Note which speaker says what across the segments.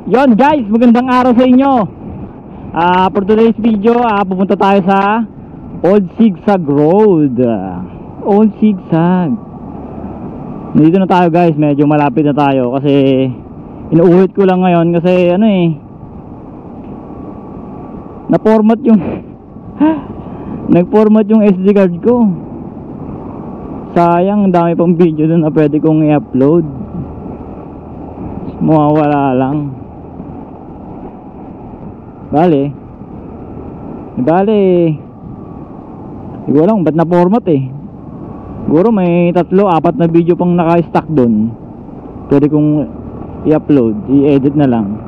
Speaker 1: Yon guys, magandang araw sa inyo. For today's video, pupunta tayo sa Old Sigsag Road. Old Sigsag. Dito na tayo guys, medyo malapit na tayo kasi inuulit ko lang ngayon kasi na-format yung nag-format yung SD card ko. Sayang, ang dami pang video doon na pwede kong i-upload. Mawawala lang. Bale, hindi ko alam ba't na-format eh. Siguro may 3-4 na video pang naka-stack doon. Pwede kong i-upload, i-edit na lang.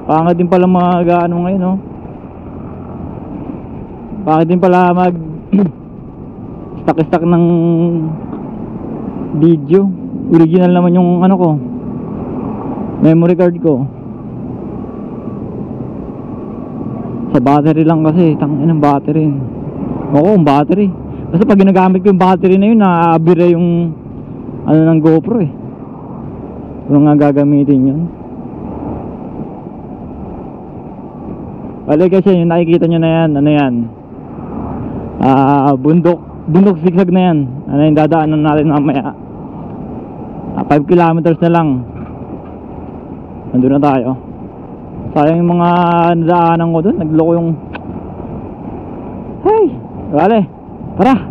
Speaker 1: Pangit din pala mag-ano ngayon, no? Pangit din pala mag stack ng video. Original naman yung ano ko, memory card ko. Sa battery lang kasi, tangin ng battery. Oo, ang battery. Kasi pag ginagamit ko yung battery na yun, naaabira yung ano ng GoPro eh. Kung nga gagamitin yun. Bale kasi yung nakikita nyo na yan, ano yan, bundok sigsag na yan. Ano yung dadaanan natin mamaya. 5 kilometers na lang, nandun na tayo. Sayang yung mga nadaanan ko doon, nagloko yung hey, vale, tara.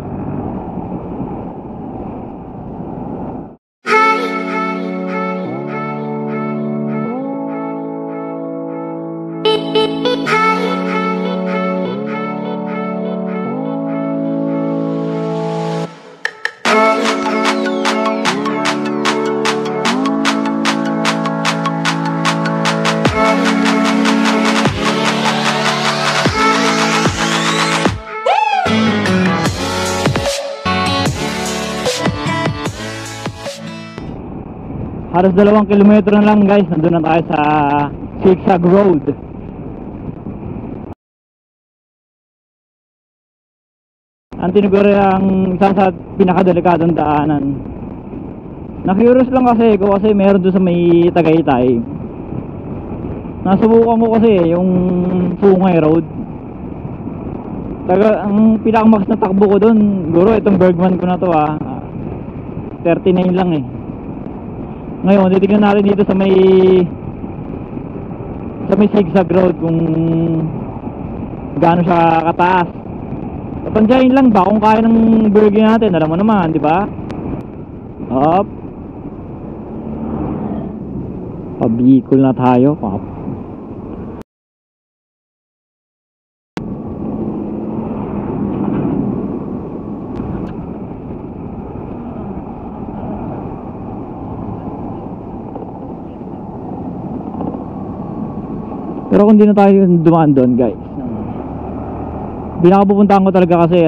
Speaker 1: Halos 2 kilometro na lang guys, nandun na tayo sa Sigsag Road. Ang tinuguri ang isa sa pinakadelikadong daanan. Na-curious lang kasi ko kasi meron doon sa may Tagaytay. Nasubukan ko kasi yung Sungay Road. Ang pinakamax na takbo ko doon, siguro itong Bergman ko na to 39 lang eh. Ngayon, titignan natin dito sa may Sigsag Road kung gaano siya kataas. Tansyahin lang ba kung kaya ng burger natin, alam mo naman, di ba? Up. Pabikol na tayo, pap. Pero kung di na tayo dumaan doon guys, pinakapupuntahan ko talaga kasi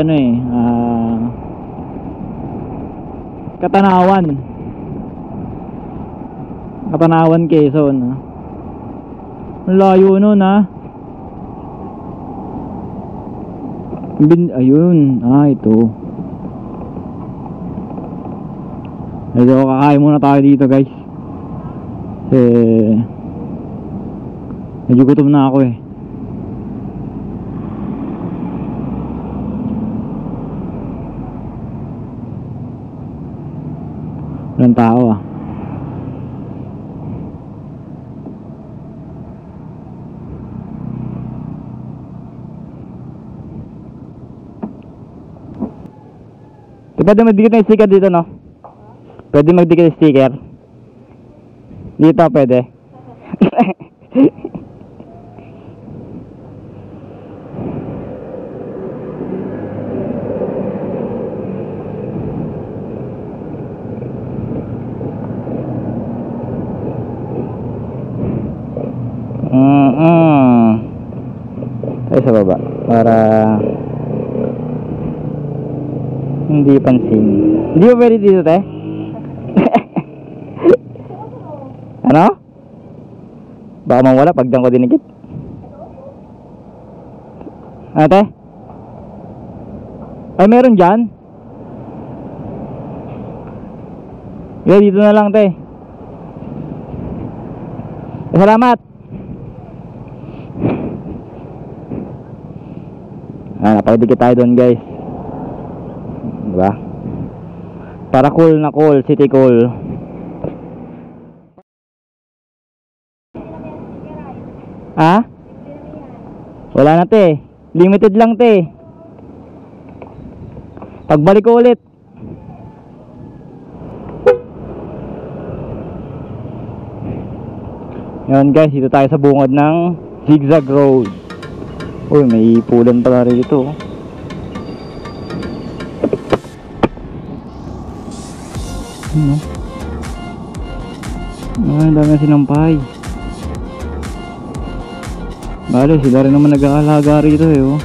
Speaker 1: Katanawan Quezon. Ang layo nun ayun, ito. Medyo kakain muna tayo dito guys kasi medyo gutom na ako eh. Walang tao Pwede magdikit ng sticker dito, no? Pwede magdikit ng sticker dito, pwede. Ay sa baba para hindi pansin. Hindi ba pwede dito te? Ano? Baka mawala pag dyan ko dinikit. Ate? Ay meron dyan? Yeah, dito na lang te. Salamat. Napagdikit tayo doon guys, diba? Para cool na cool, city cool. Ha? Wala na te, limited lang te. Pagbalik ko ulit. Yan guys, dito tayo sa bungad ng Zigzag Road. Uy, may pulan pala rito. Ano? Ang dami na sinampay. Bale, sila rin naman nag-aalaga rito eh oh.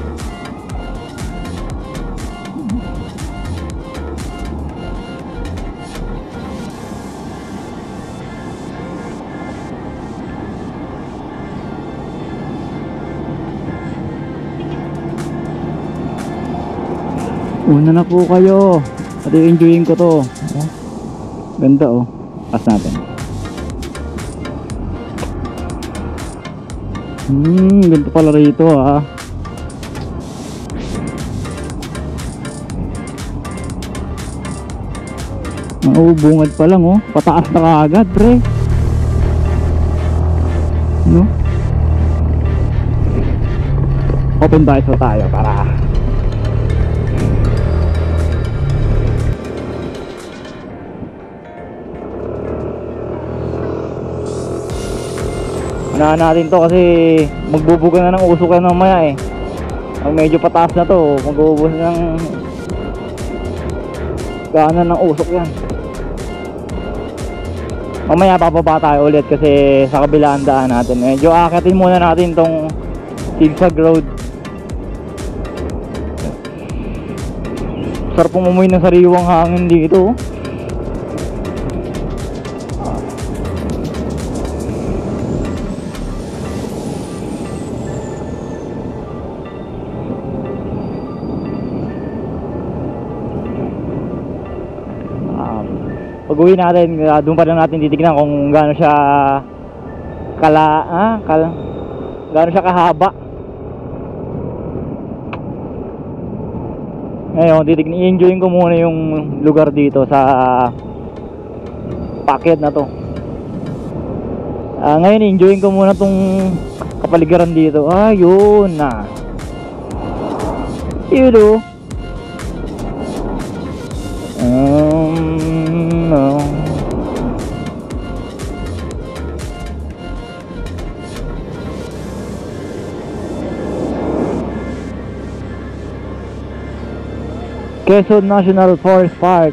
Speaker 1: Una na po kayo at i-enjoyin ko to oh. Ganda oh. Pas natin. Ganito pala rito ah. Bungad pa lang oh. Pataas na kaagad pre. No? Open bias tayo para unahan natin to kasi magbubuga na ng usok yan mamaya eh. Ang medyo pataas na to, magubos ng gaanan ng usok yan. Mamaya bababa tayo ulit kasi sa kabilaan daan natin. Medyo akitin muna natin tong Zigzag Road. Sarap umumoy ng sariwang hangin dito. Pag-uwi natin, doon pa lang natin titignan kung gaano siya gaano siya kahaba. Ngayon, i-enjoyin ko muna yung lugar dito sa packet na to. Ngayon, i-enjoyin ko muna tong kapaligiran dito. Yun na. Yun o. No. Quezon National Forest Park.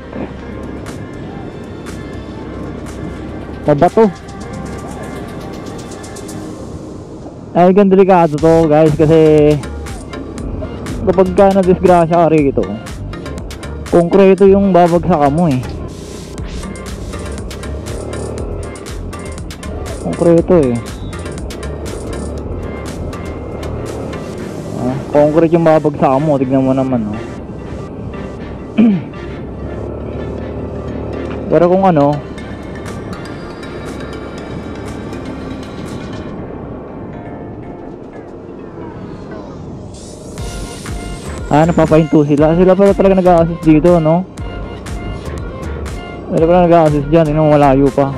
Speaker 1: Mabato. Ay, gan delikado to guys kasi kapag ka na-disgrasya ka rito, konkreto yung babagsakan mo eh. Konkreto eh. Concrete yung babagsakan mo, tignan mo naman oh. Pero kung ano, napapahinto sila. Sila pala talaga nag-a-assist dito, no? Sila pala nag-a-assist dyan. Yun, malayo pa.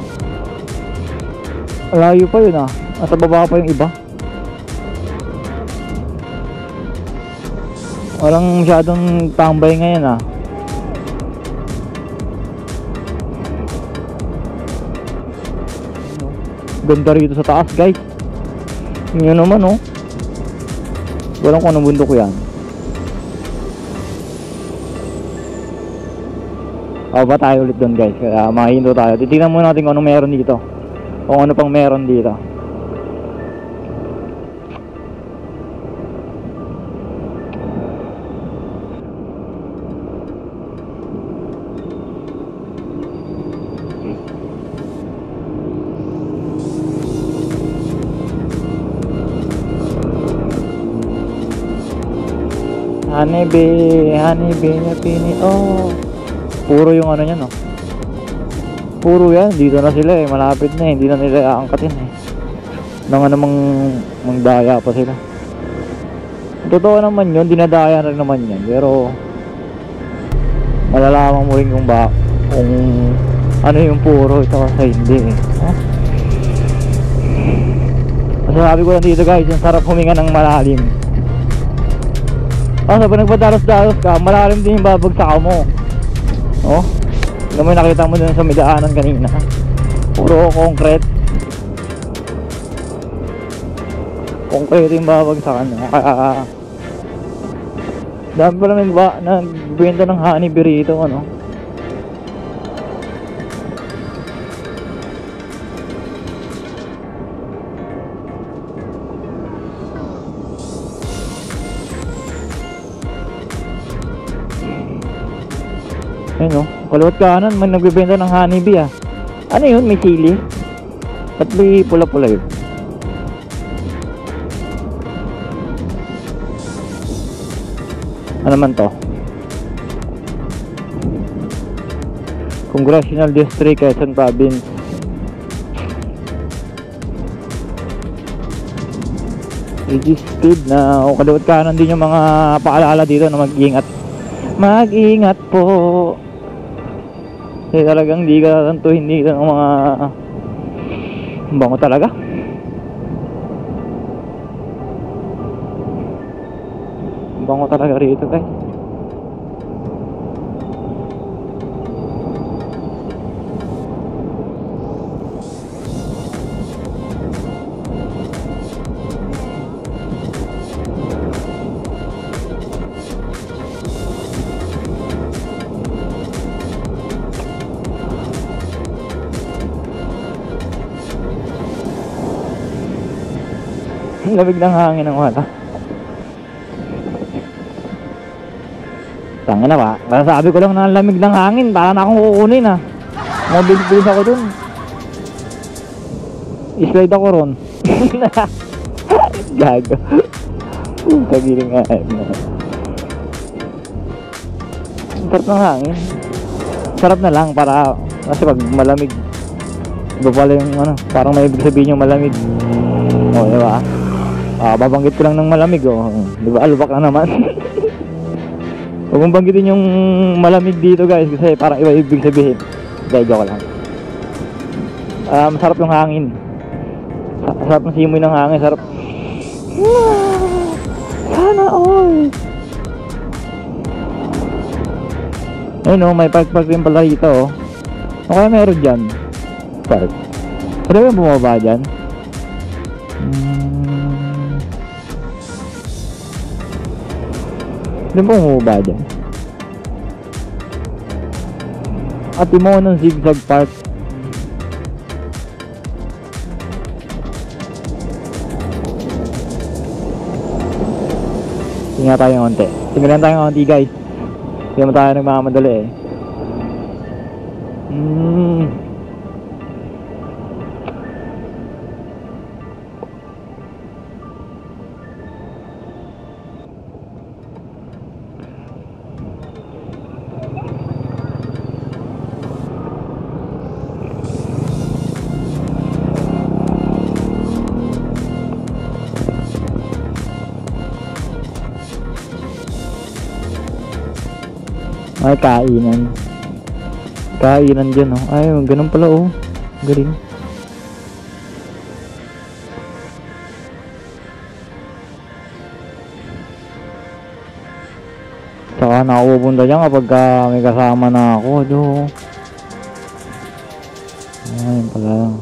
Speaker 1: Malayo pa yun ah. Nasa baba pa yung iba. Walang masyadong tambay ngayon ah. Ganda rito sa taas guys. Yun naman oh. Walang kung anong bundok yan. Ba tayo ulit doon guys. Kaya makahinto tayo. Titignan muna natin kung ano meron dito. Kung ano pang meron dito. Honeybee, pini. Oh. Puro yung ano niya no. Puro yan, dito na sila eh, malapit na eh, hindi na nila aangkatin eh. nang namang mangdaya pa sila. Totoo naman yun, dinadaya rin naman yan, pero malalaman mo rin kung ano yung puro ito sa hindi eh. Masasabi ko lang dito guys, yung sarap huminga ng malalim. Pag nagpadalos-dalos ka, malalim din yung babagsak mo. May nakita mo dun sa midaanan kanina, puro concrete yung babagsakan mo. Kaya dami pala nagbenta ng honeybee rito, ayun kaliwat kanan may nagbebenta ng honeybee ah. Ano yun, may sili? Ba't may pula-pula yun? Ano man to? Congressional District, Quezon Province. Registered na kaliwat kanan din yung mga paalala dito na mag-ingat po. Kasi talagang hindi ka tantuhin dito ng mga bango talaga. Bango talaga rito guys. Lamig ng hangin ng wala. Tangin na ba? Sabi ko lang na lamig ng hangin, para na akong kukunin ah. Mabilis ako dun. I-slide ako ron. Gago. Kagiling nga. Sarap ng hangin. Sarap na lang para, kasi pag malamig, iba pala yung parang may ibig sabihin yung malamig. Diba? Babanggit ko lang ng malamig diba, alubak na naman. Huwag mong banggitin yung malamig dito guys, kasi parang iba ibig sabihin. Dahil joke lang. Masarap yung hangin. Sarap ng simoy ng hangin. Sarap. Sana all. Ayun may park din pala rito Ano kaya meron dyan? Park. Pwede ba bumaba dyan? Hindi mo bumaba dyan. At mo ng zigzag park. Tingnan tayo ng konti. Tingnan tayo ng konti guys. Hindi naman tayo nagmamadali eh. Ay, kainan. Kainan dyan Ay, ganun pala galing. Saka na ako pupunta dyan kapag may kasama na ako ayun pala.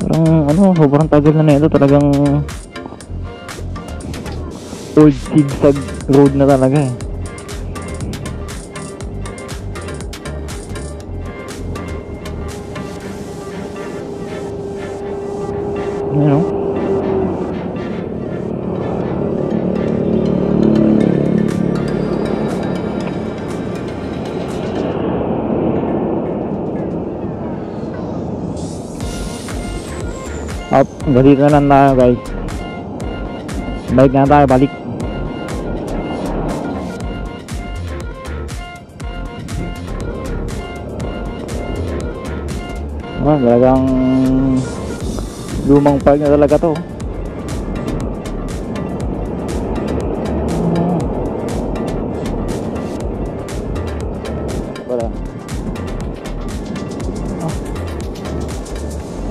Speaker 1: Parang sobrang tagal na nito. Talagang old zigzag road na talaga eh. Dito na lang tayo guys. Balik na tayo, balik. Talagang lumang park na talaga to. Wala.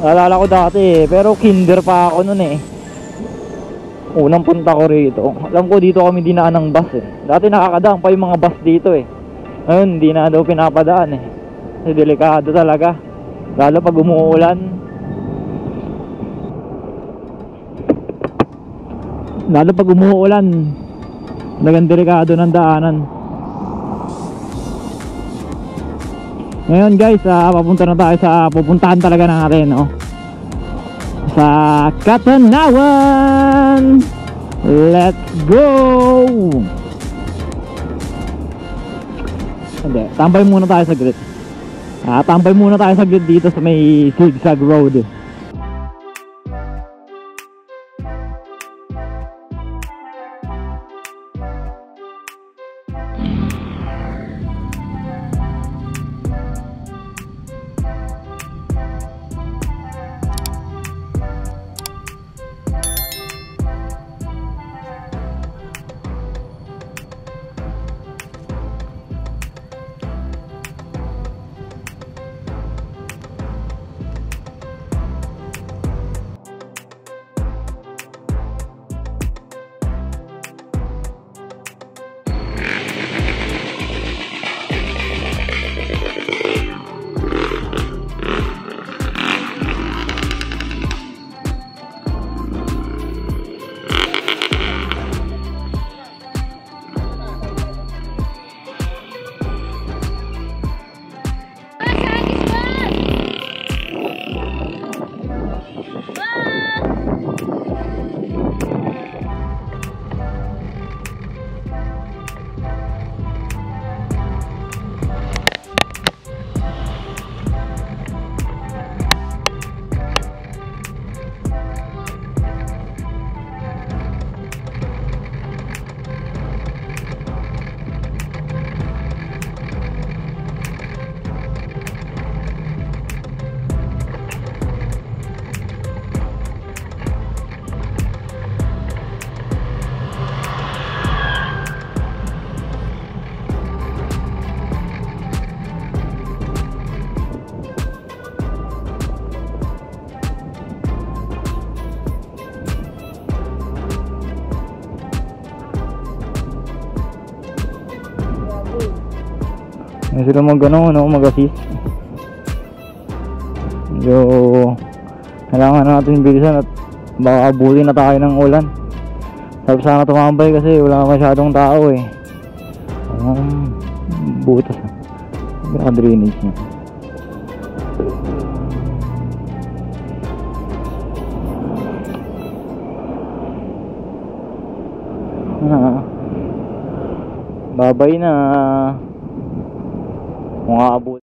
Speaker 1: Alala ko dati pero kinder pa ako nun unang punta ko rito. Alam ko dito kami dinaan ng bus Dati nakakadaan pa yung mga bus dito Ngayon hindi na daw pinapadaan Kasi delikado talaga, lalo pag umuulan. Talagang delikado ng daanan. Ngayon guys, papunta na tayo sa pupuntahan talaga natin, sa Katanawan. Let's go! Hindi, tambay muna tayo saglit. Tambay muna tayo saglit dito sa may Zigzag Road. Hindi sila mag-assist. Medyo kailangan natin bilisan at baka abulin na tayo ng ulan. Sabi sana tumambay kasi wala masyadong tao butas na drainage niya. Babay na. Kung aabot